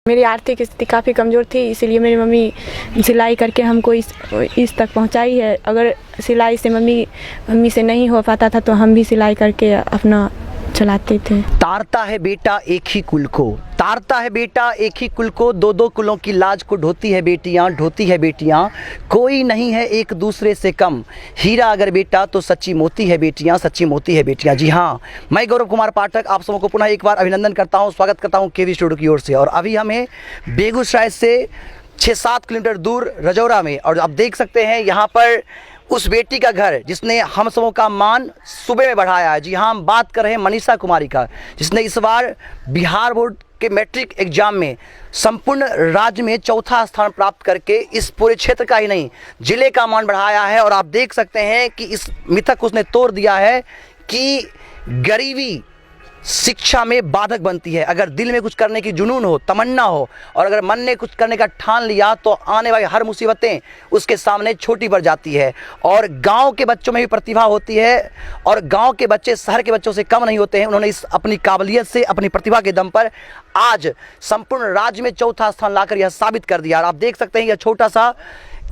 मेरी आर्थिक स्थिति काफ़ी कमज़ोर थी, इसीलिए मेरी मम्मी सिलाई करके हमको इस तक पहुंचाई है। अगर सिलाई से मम्मी से नहीं हो पाता था तो हम भी सिलाई करके अपना चलाते थे। तारता है बेटा एक ही कुल को, तारता है बेटा एक ही कुल को, दो दो कुलों की लाज को ढोती है बेटियां, कोई नहीं है एक दूसरे से कम, हीरा अगर बेटा तो सच्ची मोती है बेटियां। जी हाँ, मैं गौरव कुमार पाठक आप सबको पुनः एक बार अभिनंदन करता हूँ, स्वागत करता हूँ केवी स्टूडियो की ओर से। और अभी हमें बेगूसराय से 6-7 किलोमीटर दूर रजौरा में, और आप देख सकते हैं यहाँ पर उस बेटी का घर जिसने हम सबों का मान सुबह में बढ़ाया है। जी हाँ, हम बात कर रहे हैं मनीषा कुमारी का, जिसने इस बार बिहार बोर्ड के मैट्रिक एग्जाम में संपूर्ण राज्य में चौथा स्थान प्राप्त करके इस पूरे क्षेत्र का ही नहीं जिले का मान बढ़ाया है। और आप देख सकते हैं कि इस मिथक उसने तोड़ दिया है कि गरीबी शिक्षा में बाधक बनती है। अगर दिल में कुछ करने की जुनून हो, तमन्ना हो, और अगर मन ने कुछ करने का ठान लिया तो आने वाली हर मुसीबतें उसके सामने छोटी पड़ जाती है। और गांव के बच्चों में भी प्रतिभा होती है, और गांव के बच्चे शहर के बच्चों से कम नहीं होते हैं। उन्होंने इस अपनी काबिलियत से, अपनी प्रतिभा के दम पर आज संपूर्ण राज्य में चौथा स्थान लाकर यह साबित कर दिया। और आप देख सकते हैं यह छोटा सा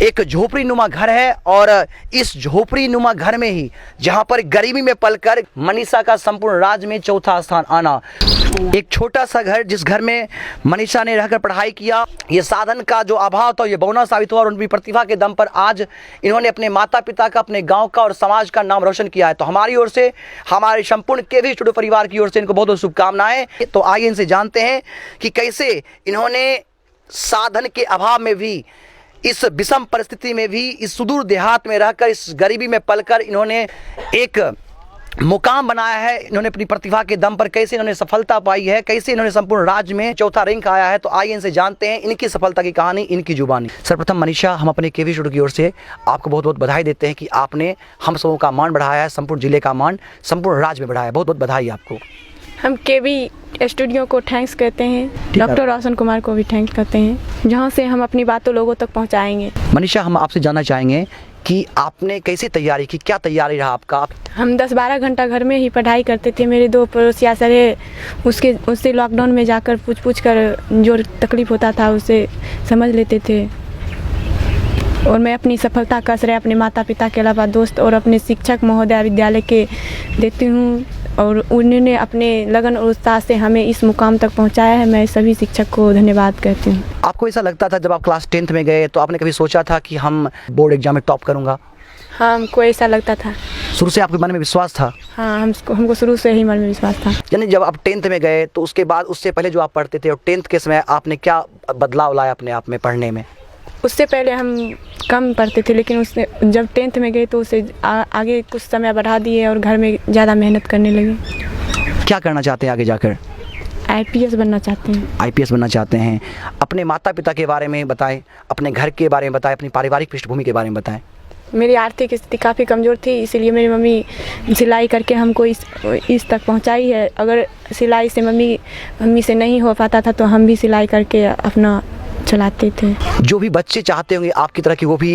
एक झोपड़ी नुमा घर है, और इस झोपड़ी नुमा घर में ही जहां पर गरीबी में पलकर मनीषा का संपूर्ण राज्य में चौथा स्थान आना, एक छोटा सा घर जिस घर में मनीषा ने रहकर पढ़ाई किया, ये साधन का जो अभाव था ये बौना साबित हुआ, और उनकी प्रतिभा के दम पर आज इन्होंने अपने माता पिता का, अपने गांव का और समाज का नाम रोशन किया है। तो हमारी ओर से, हमारे संपूर्ण केवी स्टूडियो परिवार की ओर से इनको बहुत बहुत शुभकामनाएं। तो आइए इनसे जानते हैं कि कैसे इन्होंने साधन के अभाव में भी, इस विषम परिस्थिति में भी, इस सुदूर देहात में रहकर, इस गरीबी में पलकर इन्होंने एक मुकाम बनाया है। इन्होंने अपनी प्रतिभा के दम पर कैसे इन्होंने सफलता पाई है, कैसे इन्होंने संपूर्ण राज्य में चौथा रैंक आया है। तो आइए इनसे जानते हैं इनकी सफलता की कहानी, इनकी जुबानी। सर्वप्रथम मनीषा, हम अपने केवी स्टूडियो की ओर से आपको बहुत बहुत बधाई देते हैं कि आपने हम सबों का मान बढ़ाया है, संपूर्ण जिले का मान संपूर्ण राज्य में बढ़ाया है। बहुत बहुत बधाई आपको। हम केवी स्टूडियो को थैंक्स कहते हैं, डॉक्टर रोशन कुमार को भी थैंक्स कहते हैं, जहां से हम अपनी बातों लोगों तक पहुंचाएंगे। मनीषा, हम आपसे जानना चाहेंगे कि आपने कैसी तैयारी की, क्या तैयारी रहा आपका? हम 10-12 घंटा घर में ही पढ़ाई करते थे। मेरे 2 पड़ोसिया सर है, उससे लॉकडाउन में जाकर पूछ कर जो तकलीफ़ होता था उसे समझ लेते थे। और मैं अपनी सफलता का श्रेय अपने माता पिता के अलावा दोस्त और अपने शिक्षक महोदय विद्यालय के देती हूँ, और उन्होंने अपने लगन और उत्साह से हमें इस मुकाम तक पहुंचाया है। मैं सभी शिक्षक को धन्यवाद कहती हूँ। आपको ऐसा लगता था जब आप क्लास 10th में गए तो आपने कभी सोचा था कि हम बोर्ड एग्जाम में टॉप करूँगा? हाँ, हमको ऐसा लगता था। शुरू से आपके मन में विश्वास था? हाँ, हमको शुरू से ही मन में विश्वास था। यानी जब आप 10th में गए तो उसके बाद, उससे पहले जो आप पढ़ते थे और 10th के समय आपने क्या बदलाव लाया अपने आप में पढ़ने में? उससे पहले हम कम पढ़ते थे, लेकिन उसने जब 10th में गए तो उसे आगे कुछ समय बढ़ा दिए और घर में ज़्यादा मेहनत करने लगे। क्या करना चाहते हैं आगे जाकर? IPS बनना चाहते हैं। IPS बनना चाहते हैं। अपने माता पिता के बारे में बताएं, अपने घर के बारे में बताएं, अपनी पारिवारिक पृष्ठभूमि के बारे में बताएं। मेरी आर्थिक स्थिति काफ़ी कमज़ोर थी, इसीलिए मेरी मम्मी सिलाई करके हमको इस तक पहुंचाई है। अगर सिलाई से मम्मी से नहीं हो पाता था तो हम भी सिलाई करके अपना चलाते थे। जो भी बच्चे चाहते होंगे आपकी तरह कि वो भी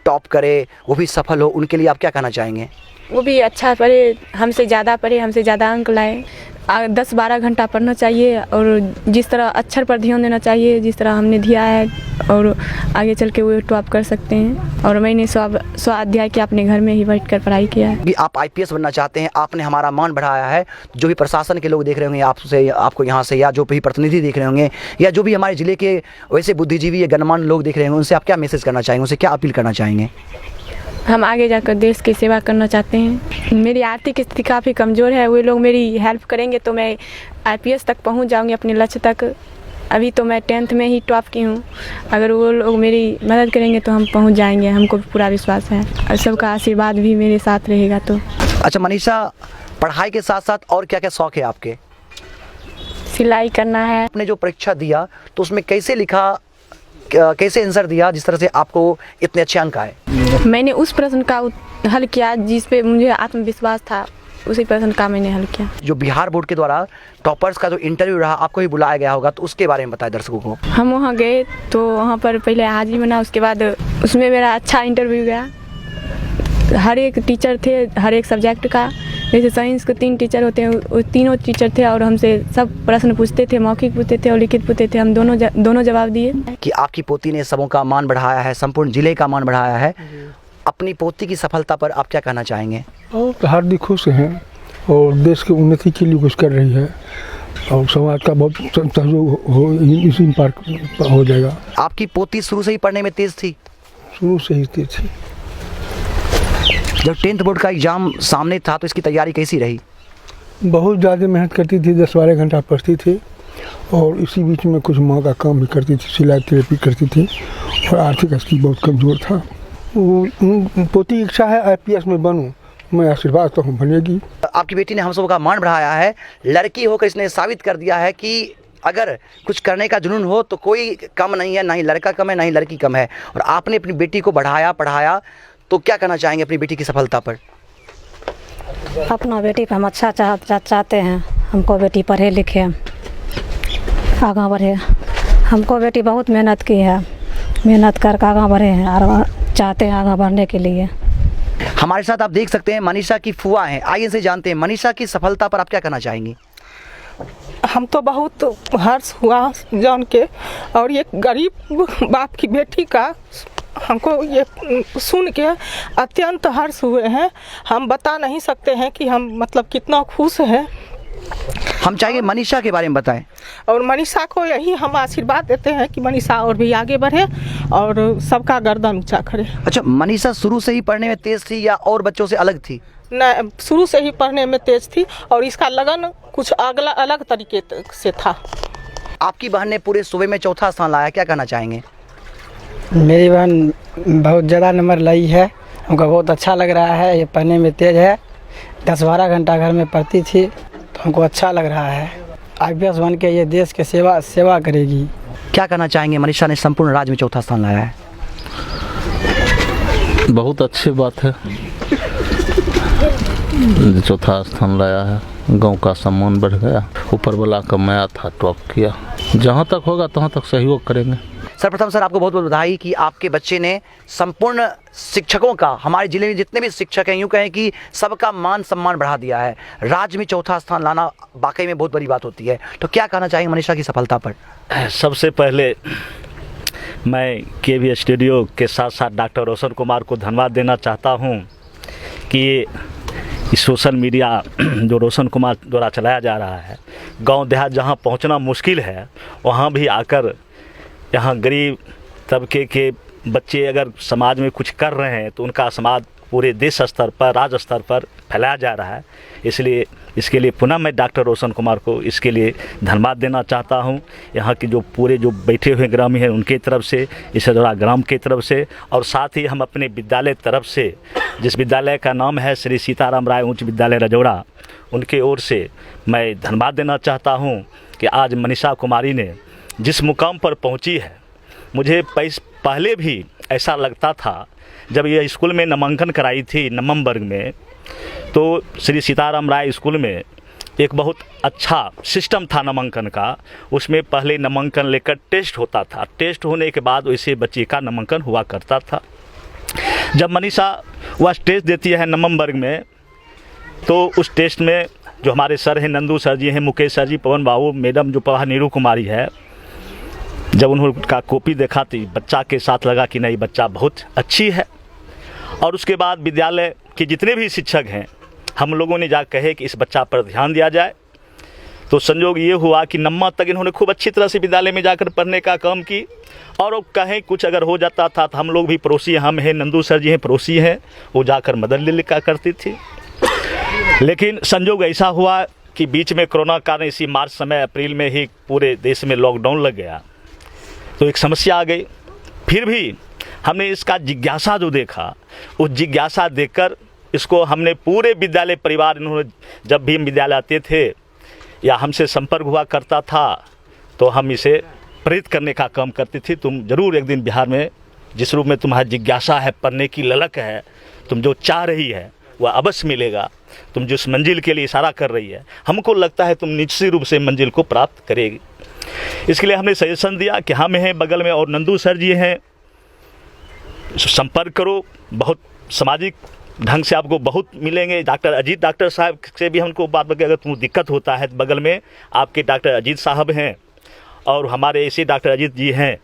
टॉप करे, वो भी सफल हो, उनके लिए आप क्या कहना चाहेंगे? वो भी अच्छा पढ़े, हमसे ज़्यादा अंक लाए। 10-12 घंटा पढ़ना चाहिए, और जिस तरह अक्षर पर ध्यान देना चाहिए जिस तरह हमने दिया है, और आगे चल के वो टॉप कर सकते हैं। और मैंने 100 अध्याय के अपने घर में ही बैठ कर पढ़ाई किया है। कि आप IPS बनना चाहते हैं, आपने हमारा मान बढ़ाया है। जो भी प्रशासन के लोग देख रहे होंगे आपसे, आपको यहाँ से, या जो भी प्रतिनिधि देख रहे होंगे, या जो भी हमारे ज़िले के वैसे बुद्धिजीवी या गणमान्य लोग देख रहे होंगे, उनसे आप क्या मैसेज करना चाहेंगे, उनसे क्या अपील करना चाहेंगे? हम आगे जाकर देश की सेवा करना चाहते हैं। मेरी आर्थिक स्थिति काफ़ी कमज़ोर है, वे लोग मेरी हेल्प करेंगे तो मैं IPS तक पहुंच जाऊंगी, अपने लक्ष्य तक। अभी तो मैं 10th में ही टॉप की हूँ, अगर वो लोग मेरी मदद करेंगे तो हम पहुंच जाएंगे, हमको पूरा विश्वास है, और सबका आशीर्वाद भी मेरे साथ रहेगा। तो अच्छा मनीषा, पढ़ाई के साथ साथ और क्या क्या शौक़ है आपके? सिलाई करना है। आपने जो परीक्षा दिया तो उसमें कैसे लिखा, कैसे आंसर दिया जिस तरह से आपको इतने अच्छे अंक आए? मैंने उस प्रश्न का हल किया जिस पे मुझे आत्मविश्वास था, उसी प्रश्न का मैंने हल किया। जो बिहार बोर्ड के द्वारा टॉपर्स का जो इंटरव्यू रहा, आपको ही बुलाया गया होगा, तो उसके बारे में बताएं दर्शकों को। हम वहाँ गए तो वहाँ पर पहले हाजिरी बना, उसके बाद उसमें मेरा अच्छा इंटरव्यू गया। हर एक टीचर थे, हर एक सब्जेक्ट का, जैसे साइंस के 3 टीचर होते हैं, वो तीनों टीचर थे और हमसे सब प्रश्न पूछते थे, मौखिक पूछते थे और लिखित पूछते थे। हम दोनों जवाब दिए। कि आपकी पोती ने सबों का मान बढ़ाया है, संपूर्ण जिले का मान बढ़ाया है। अपनी पोती की सफलता पर आप क्या कहना चाहेंगे? और हार्दिक खुश हैं और देश की उन्नति के लिए कुछ कर रही है और समाज का बहुत सहयोग हो इसी पर हो जाएगा। आपकी पोती शुरू से ही पढ़ने में तेज थी? शुरू से ही तेज थी। जब 10th बोर्ड का एग्जाम सामने था तो इसकी तैयारी कैसी रही? बहुत ज़्यादा मेहनत करती थी, 10-12 घंटा पढ़ती थी और इसी बीच में कुछ माँ का काम भी करती थी, सिलाई थेरेपी करती थी और आर्थिक स्थिति बहुत कमज़ोर था। वो पोती की इच्छा है IPS में बनूं, मैं आशीर्वाद तो हूँ बनेगी। आपकी बेटी ने हम सबों का मान बढ़ाया है। लड़की होकर इसने साबित कर दिया है कि अगर कुछ करने का जुनून हो तो कोई कम नहीं है, ना ही लड़का कम है ना ही लड़की कम है। और आपने अपनी बेटी को बढ़ाया पढ़ाया, तो क्या कहना चाहेंगे अपनी बेटी की सफलता पर? अपना बेटी पर हम अच्छा चाहते हैं। हमको बेटी पढ़े लिखे आगा बढ़े। हमको बेटी बहुत मेहनत की है, मेहनत करके आगा बढ़े हैं और चाहते हैं आगा बढ़ने के लिए। हमारे साथ आप देख सकते हैं मनीषा की फुआ हैं। आइए इनसे जानते हैं मनीषा की सफलता पर आप क्या कहना चाहेंगी? हम तो बहुत हर्ष हुआ जान के, और ये गरीब बाप की बेटी का हमको ये सुन के अत्यंत हर्ष हुए हैं। हम बता नहीं सकते हैं कि हम मतलब कितना खुश हैं। हम चाहेंगे मनीषा के बारे में बताएं। और मनीषा को यही हम आशीर्वाद देते हैं कि मनीषा और भी आगे बढ़े और सबका गर्दन ऊंचा करे। अच्छा, मनीषा शुरू से ही पढ़ने में तेज थी या और बच्चों से अलग थी? न, शुरू से ही पढ़ने में तेज थी और इसका लगन कुछ अगला अलग तरीके से था। आपकी बहन ने पूरे सूबे में 4था स्थान लाया, क्या कहना चाहेंगे? मेरी बहन बहुत ज़्यादा नंबर लाई है, हमको बहुत अच्छा लग रहा है। ये पढ़ने में तेज़ है, 10-12 घंटा घर में पढ़ती थी तो हमको अच्छा लग रहा है। IPS बन के ये देश के सेवा करेगी। क्या कहना चाहेंगे? मनीषा ने संपूर्ण राज्य में 4था स्थान लाया है। बहुत अच्छी बात है, 4था स्थान लाया है, गांव का सम्मान बढ़ गया, ऊपर वाला का माया था, टॉप किया। जहां तक होगा तहां तक सहयोग करेंगे। सर्वप्रथम सर आपको बहुत बहुत बधाई कि आपके बच्चे ने संपूर्ण शिक्षकों का, हमारे जिले में जितने भी शिक्षक हैं, यूँ कहें कि सबका मान सम्मान बढ़ा दिया है। राज्य में 4था स्थान लाना वाकई में बहुत बड़ी बात होती है। तो क्या कहना चाहेंगे मनीषा की सफलता पर? सबसे पहले मैं KV स्टूडियो के साथ साथ डॉक्टर रोशन कुमार को धन्यवाद देना चाहता हूँ कि इस सोशल मीडिया जो रोशन कुमार द्वारा चलाया जा रहा है, गांव देहात जहां पहुंचना मुश्किल है वहां भी आकर यहाँ गरीब तबके के बच्चे अगर समाज में कुछ कर रहे हैं तो उनका समाज पूरे देश स्तर पर, राज्य स्तर पर फैलाया जा रहा है। इसलिए इसके लिए पुनः मैं डॉक्टर रोशन कुमार को इसके लिए धन्यवाद देना चाहता हूँ। यहाँ के जो पूरे जो बैठे हुए ग्रामीण हैं उनके तरफ से, इसरा ग्राम के तरफ से, और साथ ही हम अपने विद्यालय तरफ से, जिस विद्यालय का नाम है श्री सीताराम राय उच्च विद्यालय रजौड़ा, उनके ओर से मैं धन्यवाद देना चाहता हूँ कि आज मनीषा कुमारी ने जिस मुकाम पर पहुँची है। मुझे पहले भी ऐसा लगता था जब ये स्कूल में नामांकन कराई थी नवंबर में, तो श्री सीताराम राय स्कूल में एक बहुत अच्छा सिस्टम था नामांकन का। उसमें पहले नामांकन लेकर टेस्ट होता था, टेस्ट होने के बाद वैसे बच्चे का नामांकन हुआ करता था। जब मनीषा वह टेस्ट देती है नवंबर में, तो उस टेस्ट में जो हमारे सर हैं, नंदू सर जी हैं, मुकेश सर जी, पवन बाबू, मैडम जो पढ़ा नीरू कुमारी है, जब उनका कॉपी देखा तो बच्चा के साथ लगा कि नहीं बच्चा बहुत अच्छी है। और उसके बाद विद्यालय के जितने भी शिक्षक हैं, हम लोगों ने जा कहे कि इस बच्चा पर ध्यान दिया जाए। तो संयोग ये हुआ कि 9वीं तक इन्होंने खूब अच्छी तरह से विद्यालय में जाकर पढ़ने का काम की, और वो कहें कुछ अगर हो जाता था तो हम लोग भी पड़ोसी, हम हैं, नंदू सर जी हैं पड़ोसी हैं, वो जाकर मदद ले लिखा करती थी। लेकिन संयोग ऐसा हुआ कि बीच में कोरोना कारण इसी मार्च समय अप्रैल में ही पूरे देश में लॉकडाउन लग गया, तो एक समस्या आ गई। फिर भी हमने इसका जिज्ञासा जो देखा, उस जिज्ञासा देखकर इसको हमने पूरे विद्यालय परिवार, इन्होंने जब भी हम विद्यालय आते थे या हमसे संपर्क हुआ करता था तो हम इसे प्रेरित करने का काम करते थे। तुम जरूर एक दिन बिहार में, जिस रूप में तुम्हारी जिज्ञासा है, पढ़ने की ललक है, तुम जो चाह रही है वह अवश्य मिलेगा। तुम जिस मंजिल के लिए इशारा कर रही है, हमको लगता है तुम निश्चित रूप से मंजिल को प्राप्त करेगी। इसके लिए हमने सजेशन दिया कि हम हैं बगल में और नंदू सर जी हैं, संपर्क करो। बहुत सामाजिक ढंग से आपको बहुत मिलेंगे। डॉक्टर अजीत डॉक्टर साहब से भी हमको बात बता, अगर तुम दिक्कत होता है तो बगल में आपके डॉक्टर अजीत साहब हैं और हमारे ऐसे डॉक्टर अजीत जी हैं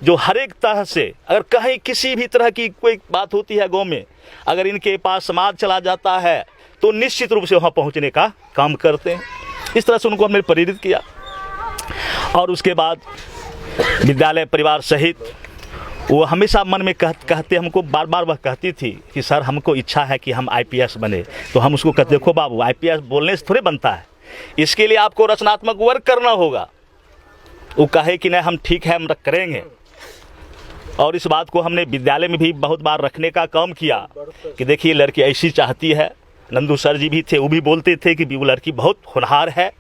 जो हर एक तरह से, अगर कहीं किसी भी तरह की कोई बात होती है गांव में, अगर इनके पास समाज चला जाता है तो निश्चित रूप से वहाँ पहुँचने का काम करते हैं। इस तरह से उनको हमने प्रेरित किया। और उसके बाद विद्यालय परिवार सहित वो हमेशा मन में कहते हमको बार बार वह कहती थी कि सर हमको इच्छा है कि हम IPS बने। तो हम उसको कहते देखो बाबू, IPS बोलने से थोड़े बनता है, इसके लिए आपको रचनात्मक वर्क करना होगा। वो कहे कि नहीं हम ठीक है, हम करेंगे। और इस बात को हमने विद्यालय में भी बहुत बार रखने का काम किया कि देखिए लड़की ऐसी चाहती है। नंदू सर जी भी थे, वो भी बोलते थे कि वो लड़की बहुत होनहार है,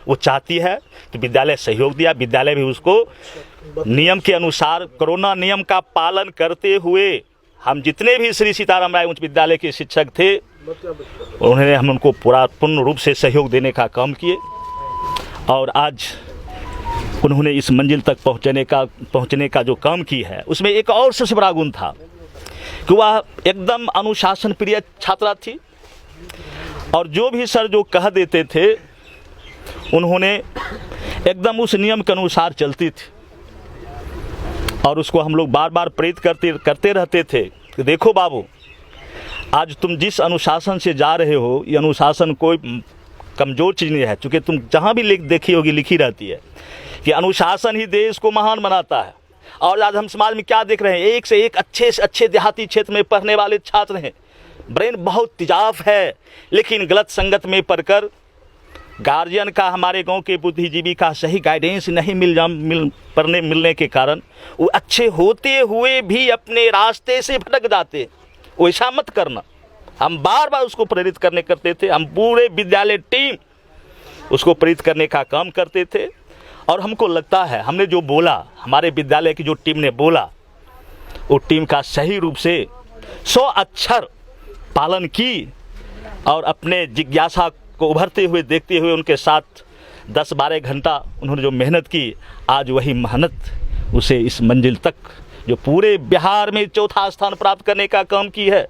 वो चाहती है। तो विद्यालय सहयोग दिया, विद्यालय भी उसको नियम के अनुसार, कोरोना नियम का पालन करते हुए, हम जितने भी श्री सीताराम राय उच्च विद्यालय के शिक्षक थे उन्होंने हम उनको पूर्ण रूप से सहयोग देने का काम किए। और आज उन्होंने इस मंजिल तक पहुंचने का जो काम की है, उसमें एक और सबसे बड़ा गुण था कि वह एकदम अनुशासन प्रिय छात्रा थी। और जो भी सर जो कह देते थे उन्होंने एकदम उस नियम के अनुसार चलती थी। और उसको हम लोग बार बार प्रेरित करते रहते थे कि देखो बाबू, आज तुम जिस अनुशासन से जा रहे हो, ये अनुशासन कोई कमज़ोर चीज़ नहीं है। चूँकि तुम जहाँ भी देखी होगी लिखी रहती है कि अनुशासन ही देश को महान बनाता है। और आज हम समाज में क्या देख रहे हैं, एक से एक अच्छे से अच्छे देहाती क्षेत्र में पढ़ने वाले छात्र हैं, ब्रेन बहुत तेजाब है, लेकिन गलत संगत में पढ़कर गार्जियन का, हमारे गांव के बुद्धिजीवी का सही गाइडेंस नहीं मिलने के कारण वो अच्छे होते हुए भी अपने रास्ते से भटक जाते। वैसा मत करना। हम बार बार उसको प्रेरित करते थे। हम पूरे विद्यालय टीम उसको प्रेरित करने का काम करते थे। और हमको लगता है हमने जो बोला, हमारे विद्यालय की जो टीम ने बोला, वो टीम का सही रूप से 100 अक्षर पालन की और अपने जिज्ञासा को उभरते हुए देखते हुए उनके साथ 10-12 घंटा उन्होंने जो मेहनत की, आज वही मेहनत उसे इस मंजिल तक, जो पूरे बिहार में 4था स्थान प्राप्त करने का काम की है,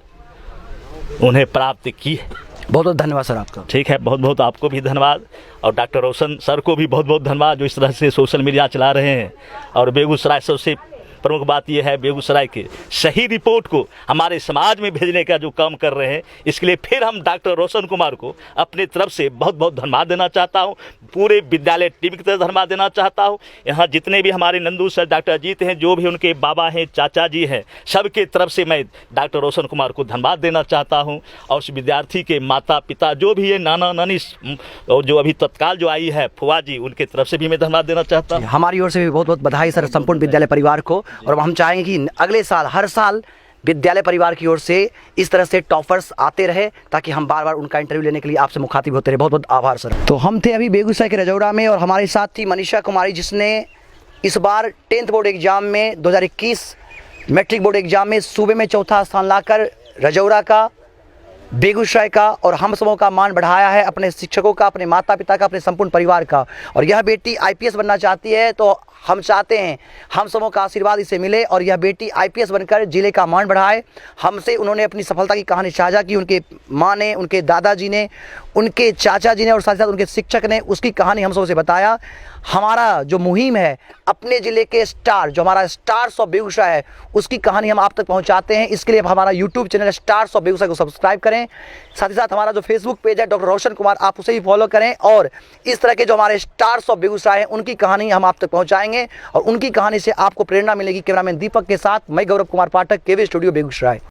उन्हें प्राप्त की है। बहुत बहुत धन्यवाद सर आपका। ठीक है, बहुत बहुत आपको भी धन्यवाद। और डॉक्टर रोशन सर को भी बहुत बहुत धन्यवाद जो इस तरह से सोशल मीडिया चला रहे हैं। और बेगूसराय सबसे प्रमुख बात यह है, बेगूसराय के सही रिपोर्ट को हमारे समाज में भेजने का जो काम कर रहे हैं, इसके लिए फिर हम डॉक्टर रोशन कुमार को अपने तरफ से बहुत बहुत धन्यवाद देना चाहता हूं। पूरे विद्यालय टीम की तरफ धन्यवाद देना चाहता हूं। यहाँ जितने भी हमारे नंदू सर, डॉक्टर अजीत हैं, जो भी उनके बाबा हैं, चाचा जी हैं, सबके तरफ से मैं डॉक्टर रोशन कुमार को धन्यवाद देना चाहता हूँ। और उस विद्यार्थी के माता पिता जो भी है, नाना नानी, और जो अभी तत्काल जो आई है फुआ जी, उनके तरफ से भी मैं धन्यवाद देना चाहता हूँ। हमारी ओर से भी बहुत बहुत बधाई सर संपूर्ण विद्यालय परिवार को। और हम चाहेंगे कि अगले साल, हर साल विद्यालय परिवार की ओर से इस तरह से टॉपर्स आते रहे, ताकि हम बार बार उनका इंटरव्यू लेने के लिए आपसे मुखातिब होते रहे। बहुत बहुत आभार सर। तो हम थे अभी बेगूसराय के रजौड़ा में, और हमारे साथ थी मनीषा कुमारी, जिसने इस बार 10th बोर्ड एग्जाम में 2021 मैट्रिक बोर्ड एग्जाम में सूबे में 4था स्थान लाकर रजौड़ा का, बेगूसराय का और हम सबों का मान बढ़ाया है, अपने शिक्षकों का, अपने माता पिता का, अपने संपूर्ण परिवार का। और यह बेटी IPS बनना चाहती है, तो हम चाहते हैं हम सबों का आशीर्वाद इसे मिले और यह बेटी IPS बनकर जिले का मान बढ़ाए। हमसे उन्होंने अपनी सफलता की कहानी साझा की। उनके माँ ने, उनके दादाजी ने, उनके चाचा जी ने और साथ ही साथ उनके शिक्षक ने उसकी कहानी हम सबों से बताया। हमारा जो मुहिम है, अपने ज़िले के स्टार, जो हमारा स्टार्स ऑफ बेगूसराय है, उसकी कहानी हम आप तक पहुंचाते हैं। इसके लिए हमारा YouTube channel stars of Begusarai को सब्सक्राइब करें। साथ ही साथ हमारा जो फेसबुक पेज है डॉक्टर रोशन कुमार, आप उसे भी फॉलो करें। और इस तरह के जो हमारे स्टार्स ऑफ बेगूसराय हैं, उनकी कहानी हम आप तक पहुँचाएँगे और उनकी कहानी से आपको प्रेरणा मिलेगी। कैमरामैन दीपक के साथ मैं गौरव कुमार पाठक, केवी स्टूडियो बेगूसराय।